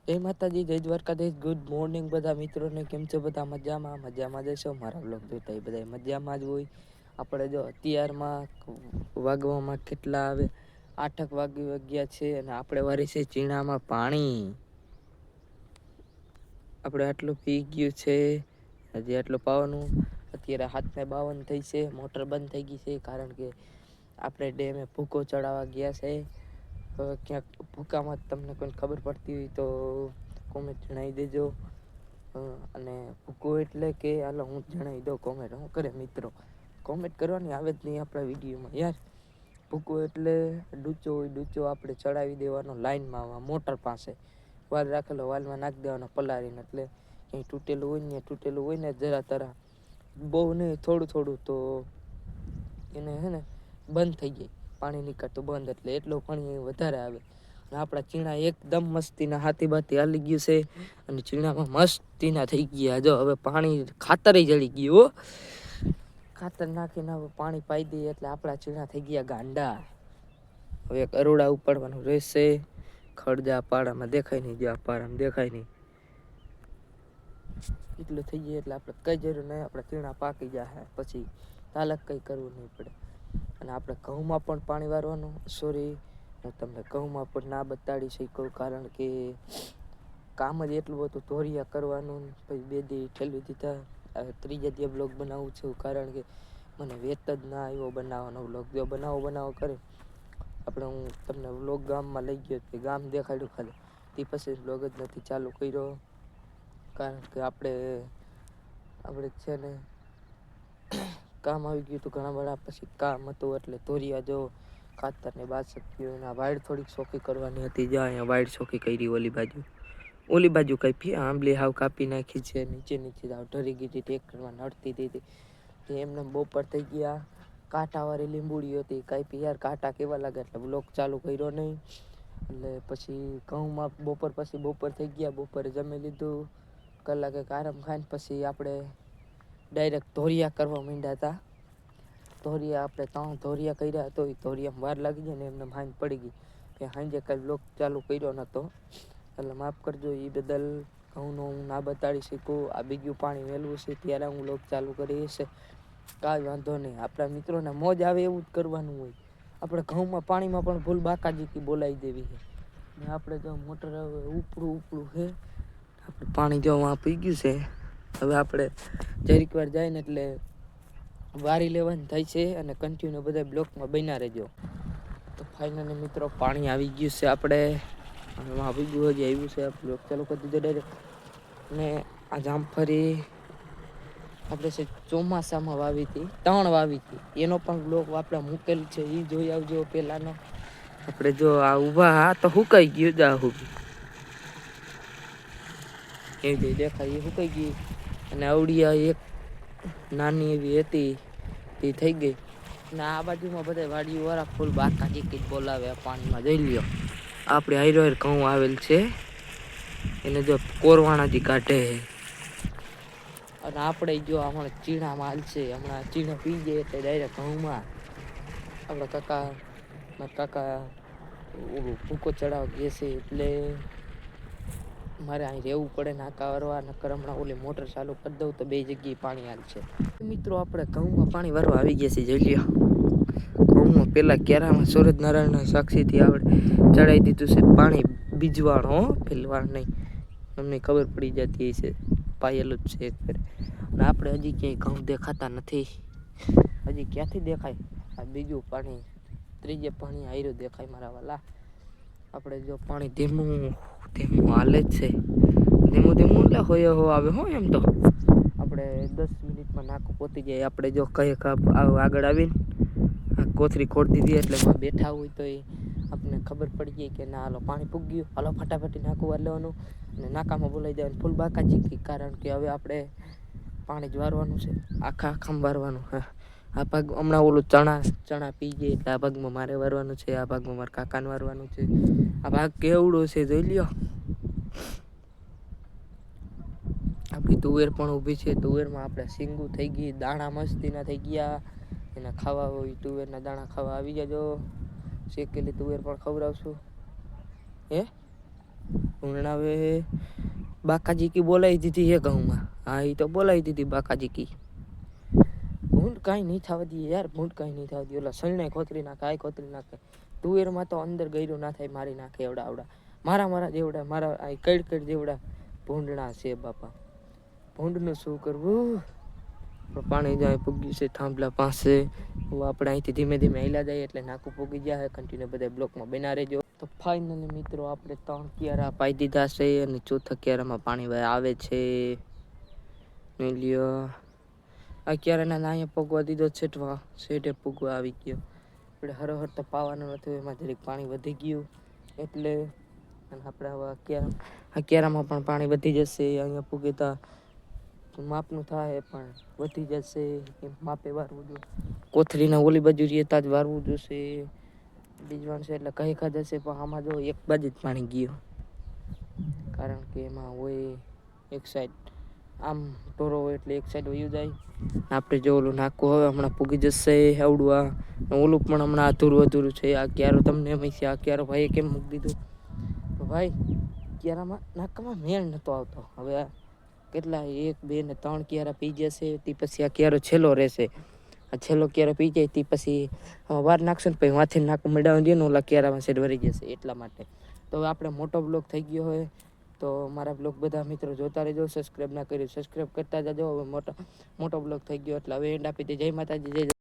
જય માતાજી, જય દ્વારકાધીશ. ગુડ મોર્નિંગ બધા મિત્રોને. કેમ છો બધા? મજામાં જશો. મારા બ્લોગ જોતા બધા મજામાં જ હોય. આપણે જો અત્યારમાં વાગવામાં કેટલા આવે 8 વાગ્યા છે અને આપણે વારી છે ચીણામાં પાણી. આપણે આટલું પી ગયું છે, હજી આટલું પાવાનું. અત્યારે 7:52 થઈ છે. મોટર બંધ થઈ ગઈ છે કારણ કે આપણે ડેમે ભૂકો ચડાવવા ગયા છે. ક્યાંક ભૂકામાં તમને કોઈ ખબર પડતી હોય તો કોમેન્ટ જણાવી દેજો. અને ભૂકો એટલે કે હાલો હું જણાવી દઉં. કોમેન્ટ હું કરે મિત્રો, કોમેન્ટ કરવાની આવે જ નહીં આપણા વિડીયોમાં યાર. ભૂકો એટલે ડૂચો હોય, ડૂચો આપણે ચડાવી દેવાનો લાઈનમાં મોટર પાસે. વાલ રાખેલો, વાલમાં નાખી દેવાનો પલાળીને. એટલે ક્યાંય તૂટેલું હોય ને જરા તરા, બહુ નહીં થોડું થોડું, તો એને હે ને બંધ થઈ જાય. પાણી નીકળતું બંધ, એટલે એટલું પાણી વધારે આવે. અને આપણા ચીણા એકદમ મસ્તીના હાથી બાથી હાલી ગયું છે. અને ચીણામાં મસ્તીના થઈ ગયા. જો હવે પાણી ખાતર જળી ગયું. ખાતર નાખીને હવે પાણી પાઈ દઈએ એટલે આપણા ચીણા થઈ ગયા ગાંડા. હવે એક અરોડા ઉપાડવાનું રહેશે. ખડજા પાડામાં દેખાય નહીં, જો પાડામાં દેખાય નહીં. એટલું થઈ જાય એટલે આપણે કઈ જરૂર નહીં. આપણે ચીણા પાકી જાય પછી તાલક કંઈ કરવું નહીં પડે. અને આપણે ઘઉંમાં પણ પાણી વારવાનું. સોરી, હું તમને ઘઉંમાં પણ ના બતાડી શકું કારણ કે કામ જ એટલું હતું. ધોરિયા કરવાનું, પછી 2 દી ઠેલવી દીધા. હવે 3જા દી બ્લોગ બનાવું છું કારણ કે મને વેત જ ના આવ્યો બનાવવાનો બ્લોગ. જો બનાવો કરે આપણે, હું તમને વ્લોગ ગામમાં લઈ ગયો તે ગામ દેખાડ્યું ખાલી. તે પછી વ્લોગ જ નથી ચાલુ કર્યો કારણ કે આપણે છે ને કામ આવી ગયું હતું ઘણા બધા. પછી કામ હતું એટલે ધોરિયા જો ખાતરને બાદ શક્યો. એના વાઇડ થોડીક ચોખ્ખી કરવાની હતી. જ્યાં અહીંયા વાઇડ ચોખ્ખી કરી ઓલી બાજુ કાપી. આંબલી હાવ કાપી નાખી છે. નીચે હાવ ઢરી ગઈ હતી. ટ્રેક્ટરમાં નડતી હતી. એમને બપોર થઈ ગયા. કાંટાવાળી લીંબુડી હતી કાપી. યાર કાંટા કેવા લાગે એટલે બ્લોગ ચાલુ કર્યો નહીં. એટલે પછી ઘઉંમાં બપોર થઈ ગયા. બપોરે જમી લીધું. કલાકે આરામ ખાઈને પછી આપણે ડાયરેક્ટ ધોરિયા કરવા માંડ્યા હતા. આપણે 3 ધોરિયા કર્યા. તો એ ધોરિયામાં વાર લાગી જાય ને એમને હાંજ પડી ગઈ. કે સાંજે કાંઈ બ્લોગ ચાલુ કર્યો નહોતો એટલે માફ કરજો એ બદલ. ઘઉંનો હું ના બતાડી શકું. આ બીજું પાણી વહેલું છે ત્યારે હું બ્લોગ ચાલુ કરીશ. કાંઈ વાંધો નહીં. આપણા મિત્રોને મોજ આવે એવું જ કરવાનું હોય. આપણે ઘઉંમાં પાણીમાં પણ ભૂલ બાકાજી બોલાવી દેવી છે. ને આપણે જો મોટર ઉપડું છે. આપણે પાણી જો પી ગયું છે. હવે આપણે જરીક વાર જાય ને એટલે વારી લેવાની થાય છે. અને કન્ટિન્યુ બધા બ્લોકમાં બન્યા રહેજો. તો ફાઇનલી મિત્રો પાણી આવી ગયું છે. આપણે આવી ગયું હજી આવ્યું છે. બ્લોક ચાલુ કરી દીધો ડાયરેક્ટ. ને આ જામફળી આપણે છે ચોમાસામાં વાવી હતી, 3 વાવી હતી. એનો પણ બ્લોક આપણે મૂકેલ છે, એ જોઈ આવજો પેલાનો. આપણે જો આ ઊભા તો હુકાઈ ગયું. જા એવી દેખાય એ સુકાઈ ગઈ. અને અવડિયા એક નાની એવી હતી તે થઈ ગઈ. અને આ બાજુમાં બધા વાડીઓ વાળા ફૂલ બાકાજી બોલાવે પાણીમાં. જઈ લ્યો આપણે હાઈરો ઘઉં આવેલ છે એને જો કોરવાણાથી કાઢે. અને આપણે જો હમણાં ચીણા માલ છે. હમણાં ચીણા પી જાય એટલે ડાયરેક્ટ ઘઉંમાં. આપણા કાકા ઓલું ભૂકો ચડાવવા ગયા છે એટલે મારે અહીં રહેવું પડે. નાકા વરવા નકર હમણાં ઓલી મોટર ચાલુ કરી દઉં તો 2 જગ્યાએ પાણી હાલ છે. મિત્રો આપણે ઘઉંમાં પાણી ભરવા આવી ગયા છે. જોઈ લ્યો ઘઉંમાં પેલા ક્યારામાં સૂરજનારાયણના સાક્ષીથી આપણે ચડાવી દીધું છે પાણી. બીજવાળો પેલવાળ નહીં, અમને ખબર પડી જતી છે. પાયેલું જ છે એક ફેર. અને આપણે હજી ક્યાંય ઘઉં દેખાતા નથી. હજી ક્યાંથી દેખાય? આ બીજું પાણી, 3જે પાણી આયરું દેખાય મારા વાલા. આપણે જો પાણી ધીમું હાલે જ છે. ધીમું એટલે હોય આવે હો. એમ તો આપણે 10 મિનિટમાં નાકું પોતી જાય. આપણે જો કઈ આગળ આવીને કોથરી ખોડી દીધી એટલે બેઠા હોય તો એ આપણને ખબર પડી ગઈ કે ના હાલો પાણી પૂગ ગયું, હાલો ફટાફટી નાકું વાર લેવાનું અને નાકામાં બોલાવી દેવાનું ફૂલ બાકાજી. કારણ કે હવે આપણે પાણી જ વારવાનું છે. આખા વારવાનું. આ ભાગ હમણાં ઓલું ચણા પી જાય એટલે આ ભાગમાં મારે વારવાનું છે. આ ભાગમાં મારા કાકાને વારવાનું છે. આ ભાગ કેવડો છે જોઈ લ્યો. આપણી તુવેર પણ ઊભી છે. તુવેરમાં આપણે સિંગું થઈ ગઈ. દાણા મસ્તીના થઈ ગયા. એના ખાવા હોય તુવેરના દાણા ખાવા આવી જાજો. શેકેલી તુવેર પણ ખવડાવશું. ભૂંડણા હવે બાકાજી કી બોલાવી દીધી હે ઘઉંમાં. હા એ તો બોલાવી દીધી બાકાજી કી. ભૂંડ કાંઈ નહીં થવા દઈએ યાર, ભૂંડ કાંઈ નહીં થવા દઈએ. ઓલા સળને ખોતરી નાખે, આય ખોતરી નાખે. તુવેરમાં તો અંદર ગયરું ના થાય, મારી નાખે એવડા આવડા. મારા જેવડા, મારા આ કડ જેવડા ભૂંડણા છે બાપા. ભૂંડનું શું કરવું? પાણી જાય પૂગ્યું છે થાંભલા પાસે. આપણે અહીંથી ધીમે ધીમે હેલા જાય એટલે નાકું પૂગી જાય. કન્ટિન્યુ બધા બ્લોકમાં બના રહેજો. તો ફાઇનલી મિત્રો આપણે 3 ક્યારા પાઈ દીધા છે અને ચોથા ક્યારામાં પાણી આવે છે. લ્યો આ ક્યારાના અહીંયા પૂગવા દીધો છેટવા શેઠે પૂગવા આવી ગયો. આપણે હરોહર તો પાવાનું નથી, એમાં જરીક પાણી વધી ગયું એટલે. અને આપણે હવે આ ક્યારામાં પણ પાણી વધી જશે. અહીંયા પૂગેતા માપનું થાય પણ વધી જશે. માપે વારવું જોઈએ. કોથળીના ઓલી બાજુ રહેતા જ વારવું જોશે. બીજવાન છે એટલે કઈ ખાધા છે પણ આમાં જો એક બાજુ જ પાણી ગયું. કારણ કે એમાં હોય એક સાઈડ આમ ઢોરો હોય એટલે એક સાઈડ વયું જાય. આપણે જો ઓલું નાખવું હવે હમણાં પૂગી જશે આવડવા. ઓલું પણ હમણાં અધૂરું છે. આ ક્યારો તમને એમ છે આ ક્યારો ભાઈએ કેમ મૂકી દીધું? તો ભાઈ ક્યારામાં નાકમાં મેળ નતો આવતો. હવે આ કેટલા 1 2 ને 3 ક્યારા પી જશે તે પછી આ ક્યારો છેલ્લો રહેશે. આ છેલ્લો ક્યારો પી જાય તે પછી વાર નાખશું ને પછી માથે નાકું મડાવી દે ને ઓલા ક્યારામાં સેડ વરી જશે એટલા માટે. તો હવે આપણે મોટો બ્લોગ થઈ ગયો હોય તો મારા બ્લોગ બધા મિત્રો જોતા રહેજો. સબસ્ક્રાઈબ ના કર્યું સબસ્ક્રાઈબ કરતા જજો. હવે મોટો બ્લોગ થઈ ગયો એટલે હવે એન્ડ આપી દે. જય માતાજી, જય